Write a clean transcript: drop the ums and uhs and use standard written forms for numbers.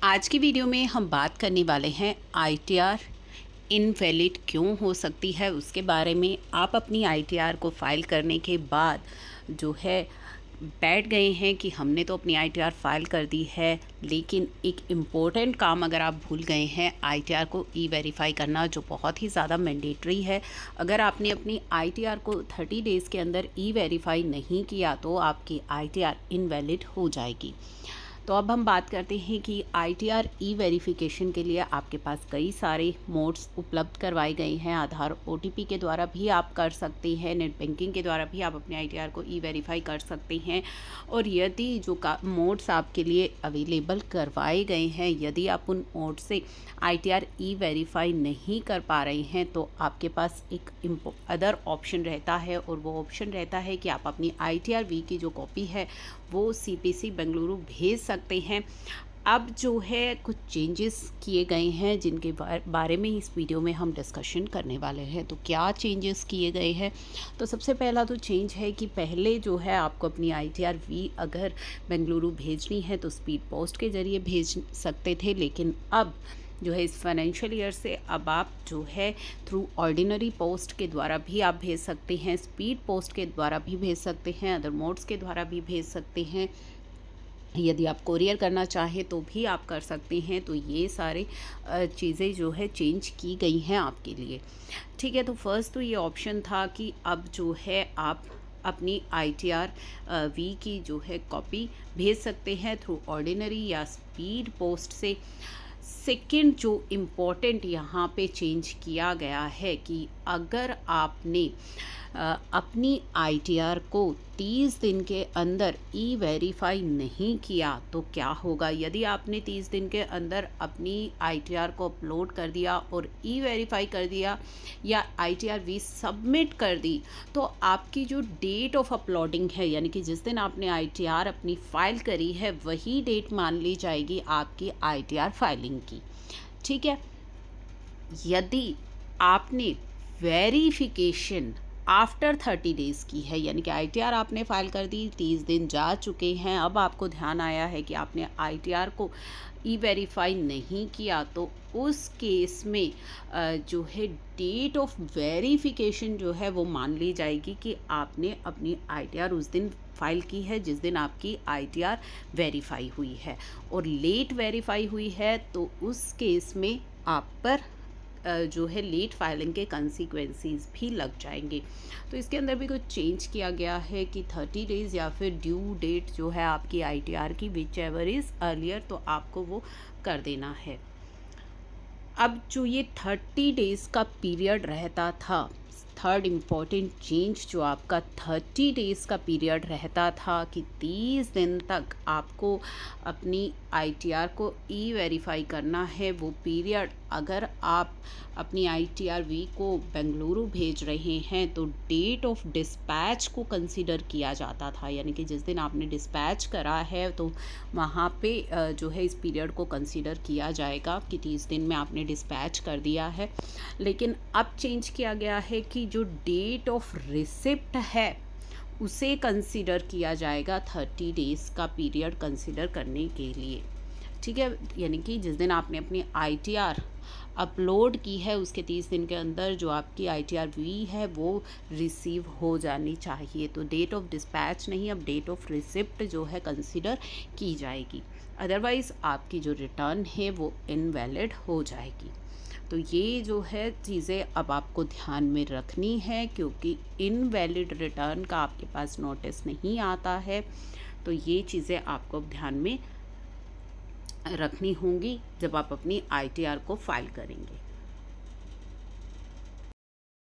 आज की वीडियो में हम बात करने वाले हैं आईटीआर इनवैलिड क्यों हो सकती है उसके बारे में। आप अपनी आईटीआर को फाइल करने के बाद जो है बैठ गए हैं कि हमने तो अपनी आईटीआर फाइल कर दी है, लेकिन एक इम्पोर्टेंट काम अगर आप भूल गए हैं आईटीआर को ई वेरीफाई करना, जो बहुत ही ज़्यादा मैंडेटरी है। अगर आपने अपनी आईटीआर को 30 डेज़ के अंदर ई वेरीफाई नहीं किया तो आपकी आईटीआर इनवैलिड हो जाएगी। तो अब हम बात करते हैं कि आईटीआर ई वेरिफिकेशन के लिए आपके पास कई सारे मोड्स उपलब्ध करवाए गए हैं। आधार ओटीपी के द्वारा भी आप कर सकते हैं, नेट बैंकिंग के द्वारा भी आप अपने आईटीआर को ई वेरीफाई कर सकते हैं। और यदि जो मोड्स आपके लिए अवेलेबल करवाए गए हैं, यदि आप उन मोड से आईटीआर ई वेरीफाई नहीं कर पा रहे हैं तो आपके पास एक अदर ऑप्शन रहता है, और वो ऑप्शन रहता है कि आप अपनी आईटीआर वी की जो कॉपी है वो सीपीसी बेंगलुरु भेज सकते हैं। अब जो है कुछ चेंजेस किए गए हैं जिनके बारे में इस वीडियो में हम डिस्कशन करने वाले हैं। तो क्या चेंजेस किए गए हैं? तो सबसे पहला तो चेंज है कि पहले जो है आपको अपनी आईटीआर वी अगर बेंगलुरु भेजनी है तो स्पीड पोस्ट के ज़रिए भेज सकते थे, लेकिन अब जो है इस फाइनेंशियल ईयर से अब आप जो है थ्रू ऑर्डिनरी पोस्ट के द्वारा भी आप भेज सकते हैं, स्पीड पोस्ट के द्वारा भी भेज सकते हैं, अदर मोड्स के द्वारा भी भेज सकते हैं। यदि आप कोरियर करना चाहें तो भी आप कर सकते हैं। तो ये सारे चीज़ें जो है चेंज की गई हैं आपके लिए। ठीक है, तो फर्स्ट तो ये ऑप्शन था कि अब जो है आप अपनी आईटीआर वी की जो है कॉपी भेज सकते हैं थ्रू ऑर्डिनरी या स्पीड पोस्ट से। सेकंड जो इम्पोर्टेंट यहाँ पे चेंज किया गया है कि अगर आपने अपनी आईटीआर को 30 दिन के अंदर ई वेरीफाई नहीं किया तो क्या होगा। यदि आपने 30 दिन के अंदर अपनी आईटीआर को अपलोड कर दिया और ई वेरीफाई कर दिया या आईटीआर वी सबमिट कर दी, तो आपकी जो डेट ऑफ अपलोडिंग है, यानी कि जिस दिन आपने आईटीआर अपनी फ़ाइल करी है वही डेट मान ली जाएगी आपकी आईटीआर फाइलिंग की। ठीक है, यदि आपने वेरिफिकेशन आफ्टर 30 डेज़ की है, यानी कि आईटीआर आपने फाइल कर दी, 30 दिन जा चुके हैं, अब आपको ध्यान आया है कि आपने आईटीआर को ई वेरीफाई नहीं किया, तो उस केस में जो है डेट ऑफ वेरिफिकेशन जो है वो मान ली जाएगी कि आपने अपनी आईटीआर उस दिन फाइल की है जिस दिन आपकी आईटीआर वेरीफाई हुई है। और लेट वेरीफाई हुई है तो उस केस में आप पर जो है लेट फाइलिंग के कंसिक्वेंसेस भी लग जाएंगे। तो इसके अंदर भी कुछ चेंज किया गया है कि 30 डेज़ या फिर ड्यू डेट जो है आपकी आईटीआर की विच एवर इज़ अर्लियर, तो आपको वो कर देना है। अब जो ये 30 डेज़ का पीरियड रहता था, थर्ड इम्पॉर्टेंट चेंज जो आपका 30 डेज़ का पीरियड रहता था कि 30 दिन तक आपको अपनी आईटीआर को ई वेरीफाई करना है, वो पीरियड अगर आप अपनी आईटीआर वी को बेंगलुरु भेज रहे हैं तो डेट ऑफ डिस्पैच को कंसीडर किया जाता था, यानी कि जिस दिन आपने डिस्पैच करा है तो वहाँ पे जो है इस पीरियड को कंसीडर किया जाएगा कि 30 दिन में आपने डिस्पैच कर दिया है। लेकिन अब चेंज किया गया है कि जो डेट ऑफ रिसिप्ट है उसे कंसीडर किया जाएगा 30 डेज़ का पीरियड कंसीडर करने के लिए। ठीक है, यानी कि जिस दिन आपने अपनी आईटीआर अपलोड की है उसके 30 दिन के अंदर जो आपकी आईटीआर वी है वो रिसीव हो जानी चाहिए। तो डेट ऑफ डिस्पैच नहीं, अब डेट ऑफ रिसिप्ट जो है कंसीडर की जाएगी, अदरवाइज़ आपकी जो रिटर्न है वो इनवैलिड हो जाएगी। तो ये जो है चीज़ें अब आपको ध्यान में रखनी है, क्योंकि इनवैलिड रिटर्न का आपके पास नोटिस नहीं आता है। तो ये चीज़ें आपको ध्यान में रखनी होंगी जब आप अपनी आईटीआर को फाइल करेंगे।